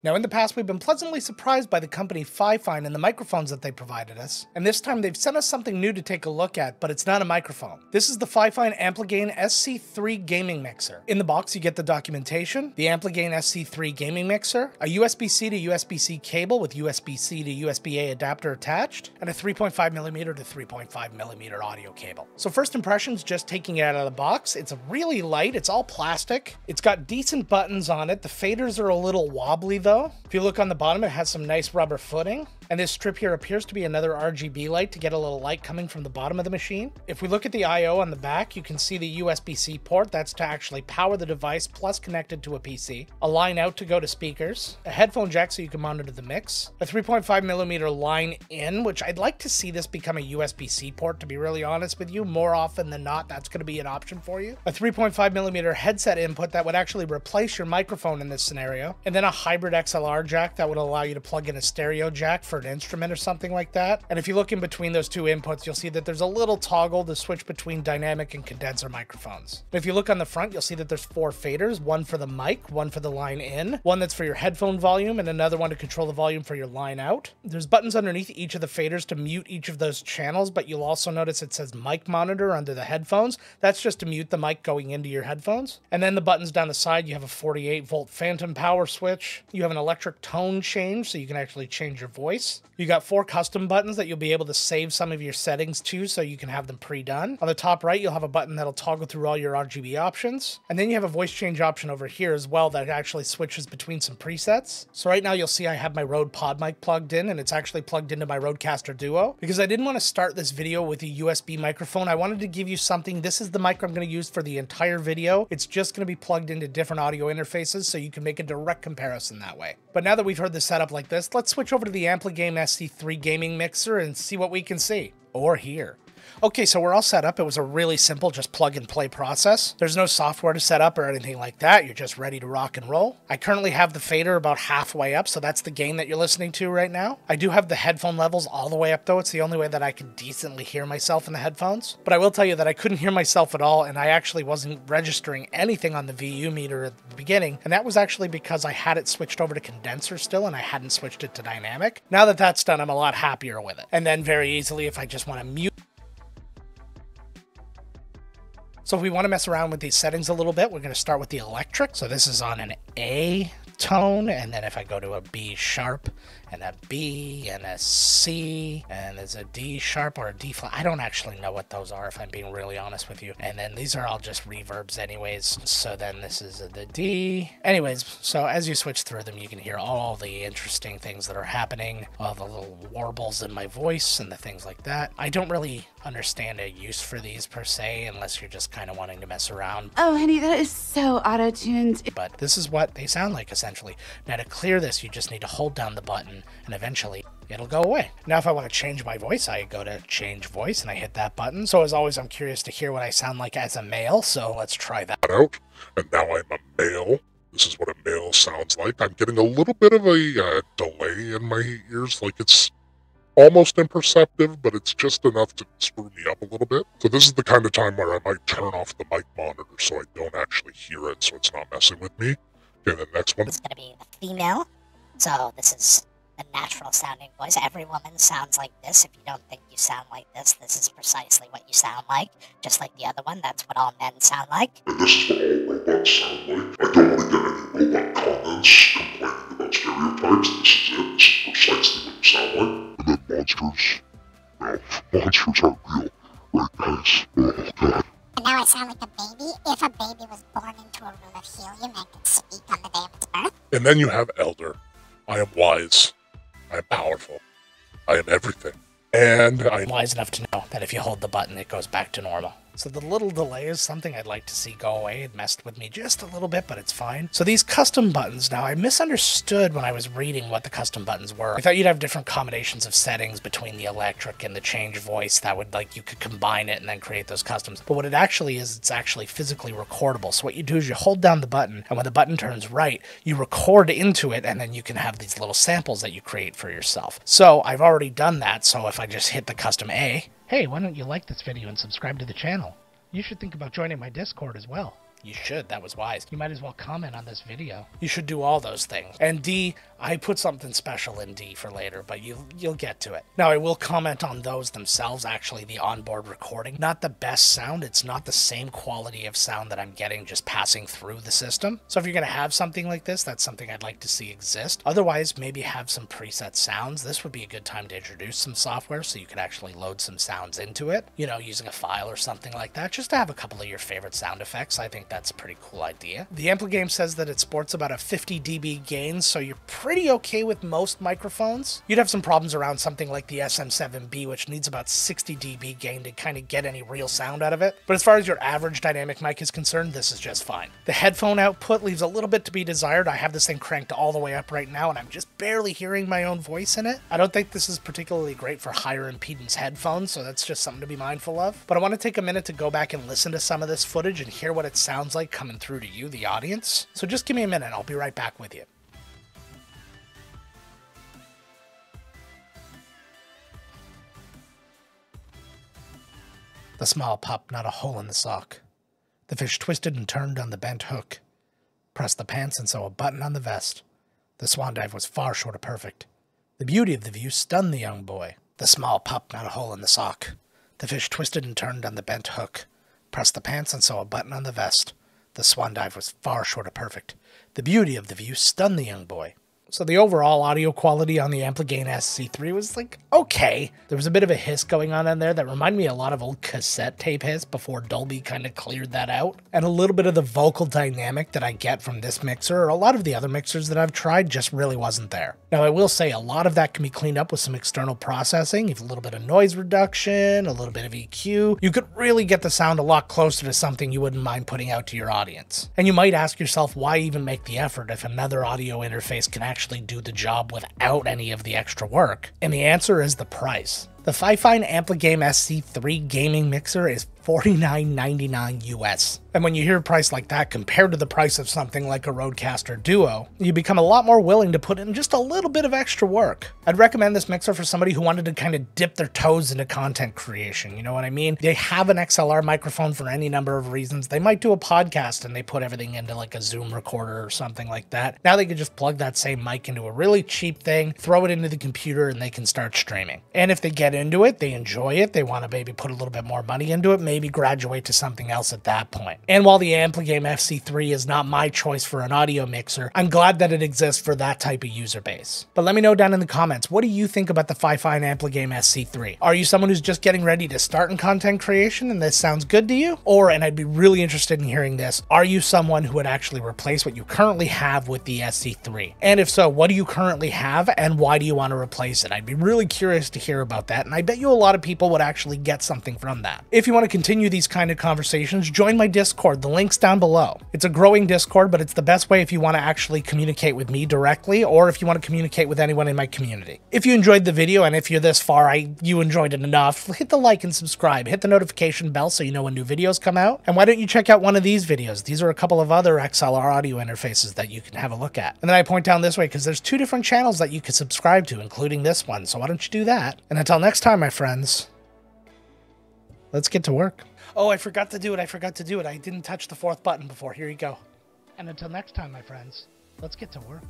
Now, in the past, we've been pleasantly surprised by the company Fifine and the microphones that they provided us, and this time they've sent us something new to take a look at, but it's not a microphone. This is the Fifine Ampligame SC3 gaming mixer. In the box, you get the documentation, the Ampligame SC3 gaming mixer, a USB-C to USB-C cable with USB-C to USB-A adapter attached, and a 3.5mm to 3.5mm audio cable. So first impressions, just taking it out of the box, it's really light, it's all plastic, it's got decent buttons on it, the faders are a little wobbly though. If you look on the bottom, it has some nice rubber footing. And this strip here appears to be another RGB light to get a little light coming from the bottom of the machine. If we look at the I/O on the back, you can see the USB-C port. That's to actually power the device plus connect it to a PC. A line out to go to speakers. A headphone jack so you can monitor the mix. A 3.5mm line in, which I'd like to see this become a USB-C port, to be really honest with you. More often than not, that's going to be an option for you. A 3.5mm headset input that would actually replace your microphone in this scenario. And then a hybrid XLR jack that would allow you to plug in a stereo jack for an instrument or something like that. And if you look in between those two inputs, you'll see that there's a little toggle to switch between dynamic and condenser microphones. And if you look on the front, you'll see that there's 4 faders, one for the mic, one for the line in, one that's for your headphone volume, and another one to control the volume for your line out. There's buttons underneath each of the faders to mute each of those channels, but you'll also notice it says mic monitor under the headphones. That's just to mute the mic going into your headphones. And then the buttons down the side, you have a 48-volt phantom power switch. You have an electric tone change, so you can actually change your voice. You got 4 custom buttons that you'll be able to save some of your settings to, so you can have them pre-done. On the top right, you'll have a button that'll toggle through all your RGB options. And then you have a voice change option over here as well that actually switches between some presets. So right now you'll see I have my Rode Pod mic plugged in, and it's actually plugged into my RODECaster Duo. Because I didn't want to start this video with a USB microphone, I wanted to give you something. This is the mic I'm going to use for the entire video. It's just going to be plugged into different audio interfaces, so you can make a direct comparison that way. But now that we've heard the setup like this, let's switch over to the Ampligame SC3 gaming mixer and see what we can see or hear. Okay, so we're all set up. It was a really simple, just plug and play process. There's no software to set up or anything like that. You're just ready to rock and roll. I currently have the fader about halfway up, so that's the gain that you're listening to right now. I do have the headphone levels all the way up though. It's the only way that I can decently hear myself in the headphones. But I will tell you that I couldn't hear myself at all, and I actually wasn't registering anything on the VU meter at the beginning, and that was actually because I had it switched over to condenser still, and I hadn't switched it to dynamic. Now that that's done, I'm a lot happier with it. And then very easily, if I just want to mute. So if we want to mess around with these settings a little bit, we're going to start with the electric. So this is on an A tone, and then if I go to a B sharp and a B and a C, and there's a D sharp or a D flat. I don't actually know what those are, if I'm being really honest with you. And then these are all just reverbs anyways. So then this is the D. Anyways, so as you switch through them, you can hear all the interesting things that are happening, all the little warbles in my voice and the things like that. I don't really understand a use for these per se, unless you're just kind of wanting to mess around. Oh honey, that is so auto-tuned. But this is what they sound like essentially. Now to clear this, you just need to hold down the button and eventually it'll go away. Now if I want to change my voice, I go to change voice and I hit that button. So as always, I'm curious to hear what I sound like as a male, so let's try that out. And now I'm a male. This is what a male sounds like. I'm getting a little bit of a delay in my ears, like it's almost imperceptible, but it's just enough to screw me up a little bit. So this is the kind of time where I might turn off the mic monitor so I don't actually hear it, so it's not messing with me. Okay, the next one. It's going to be a female, so this is a natural sounding voice. Every woman sounds like this. If you don't think you sound like this is precisely what you sound like. Just like the other one, that's what all men sound like. And this is what all robots sound like. I don't want to get any robot comments complaining about stereotypes. This is it. This is precisely what you sound like. And then monsters. Well, monsters are real. Right, guys? Oh, God. And now I sound like a baby. If a baby was born into a room of helium and could speak on the day of its birth. And then you have elder. I am wise. I am powerful. I am everything. And I'm wise enough to know that if you hold the button, it goes back to normal. So the little delay is something I'd like to see go away. It messed with me just a little bit, but it's fine. So these custom buttons, now I misunderstood when I was reading what the custom buttons were. I thought you'd have different combinations of settings between the electric and the change voice that would, like, you could combine it and then create those customs. But what it actually is, it's actually physically recordable. So what you do is you hold down the button, and when the button turns right, you record into it, and then you can have these little samples that you create for yourself. So I've already done that, so if I just hit the custom A, hey, why don't you like this video and subscribe to the channel? You should think about joining my Discord as well. You should. That was wise. You might as well comment on this video. You should do all those things. And D, I put something special in D for later, but you'll get to it. Now, I will comment on those themselves, actually, the onboard recording. Not the best sound. It's not the same quality of sound that I'm getting just passing through the system. So if you're going to have something like this, that's something I'd like to see exist. Otherwise, maybe have some preset sounds. This would be a good time to introduce some software so you could actually load some sounds into it, you know, using a file or something like that, just to have a couple of your favorite sound effects. I think that's a pretty cool idea. The Ampligame says that it sports about a 50 dB gain, so you're pretty okay with most microphones. You'd have some problems around something like the SM7B, which needs about 60 dB gain to kind of get any real sound out of it. But as far as your average dynamic mic is concerned, this is just fine. The headphone output leaves a little bit to be desired. I have this thing cranked all the way up right now, and I'm just barely hearing my own voice in it. I don't think this is particularly great for higher impedance headphones, so that's just something to be mindful of. But I want to take a minute to go back and listen to some of this footage and hear what it sounds like coming through to you, the audience. So just give me a minute, I'll be right back with you. The small pup, not a hole in the sock. The fish twisted and turned on the bent hook. Pressed the pants and sew a button on the vest. The swan dive was far short of perfect. The beauty of the view stunned the young boy. The small pup, not a hole in the sock. The fish twisted and turned on the bent hook. Pressed the pants and sew a button on the vest. The swan dive was far short of perfect. The beauty of the view stunned the young boy. So the overall audio quality on the Ampligame SC3 was like, okay. There was a bit of a hiss going on in there that reminded me a lot of old cassette tape hiss before Dolby kind of cleared that out. And a little bit of the vocal dynamic that I get from this mixer, or a lot of the other mixers that I've tried, just really wasn't there. Now I will say a lot of that can be cleaned up with some external processing, a little bit of noise reduction, a little bit of EQ. You could really get the sound a lot closer to something you wouldn't mind putting out to your audience. And you might ask yourself, why even make the effort if another audio interface can actually do the job without any of the extra work? And the answer is the price. The Fifine Ampligame SC3 gaming mixer is $49.99 US. And when you hear a price like that compared to the price of something like a RODECaster Duo, you become a lot more willing to put in just a little bit of extra work. I'd recommend this mixer for somebody who wanted to kind of dip their toes into content creation, you know what I mean? They have an XLR microphone for any number of reasons. They might do a podcast and they put everything into like a Zoom recorder or something like that. Now they can just plug that same mic into a really cheap thing, throw it into the computer, and they can start streaming. And if they get into it, they enjoy it, they want to maybe put a little bit more money into it, maybe graduate to something else at that point. And while the Ampligame SC3 is not my choice for an audio mixer, I'm glad that it exists for that type of user base. But let me know down in the comments, what do you think about the Fifine Ampligame SC3? Are you someone who's just getting ready to start in content creation and this sounds good to you? Or, and I'd be really interested in hearing this, are you someone who would actually replace what you currently have with the SC3? And if so, what do you currently have and why do you want to replace it? I'd be really curious to hear about that, and I bet you a lot of people would actually get something from that. If you want to continue these kind of conversations, join my Discord. The link's down below. It's a growing Discord, but it's the best way if you want to actually communicate with me directly, or if you want to communicate with anyone in my community. If you enjoyed the video, and if you're this far, you enjoyed it enough, hit the like and subscribe. Hit the notification bell so you know when new videos come out. And why don't you check out one of these videos? These are a couple of other XLR audio interfaces that you can have a look at. And then I point down this way because there's 2 different channels that you can subscribe to, including this one. So why don't you do that? And until next time, my friends, let's get to work. Oh, I forgot to do it. I didn't touch the 4th button before. Here you go. And until next time, my friends, let's get to work.